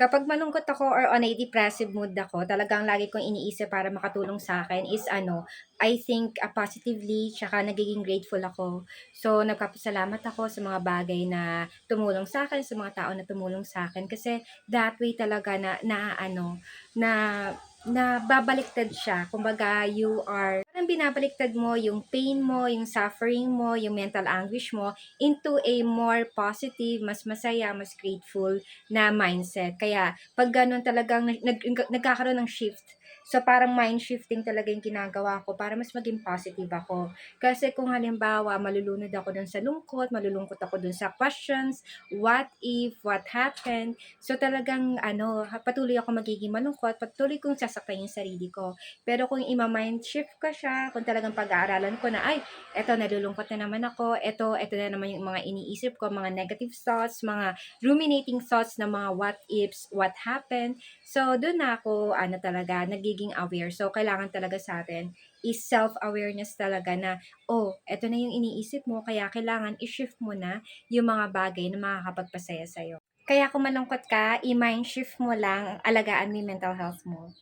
Kapag malungkot ako or on a depressive mood ako, talagang lagi kong iniisip para makatulong sa akin is I think, positively tsaka nagiging grateful ako. So, nagpapasalamat ako sa mga bagay na tumulong sa akin sa mga tao na tumulong sa akin kasi that way talaga na na babaliktad siya. Kumbaga, you are parang binabaliktad mo yung pain mo, yung suffering mo, yung mental anguish mo into a more positive, mas masaya, mas grateful na mindset. Kaya 'pag gano'n talagang nagkakaroon ng shift. So, parang mind shifting talaga yung ginagawa ko para mas maging positive ako. Kasi kung halimbawa malulunod ako dun sa lungkot, malulungkot ako dun sa questions, what if, what happened, so talagang patuloy ako magiging malungkot, patuloy kong sasaktan yung sarili ko. Pero kung ima-mind shift ko siya, kung talagang pag-aaralan ko na, ay, eto nalulungkot na naman ako, eto na naman yung mga iniisip ko, mga negative thoughts, mga ruminating thoughts na mga what ifs, what happened. So, doon na ako, talaga, nagiging aware. So, kailangan talaga sa atin is self-awareness talaga na, oh, eto na yung iniisip mo, kaya kailangan i-shift mo na yung mga bagay na makakapagpasaya sa'yo. Kaya kung malungkot ka, i-mind shift mo lang, alagaan mo yung mental health mo.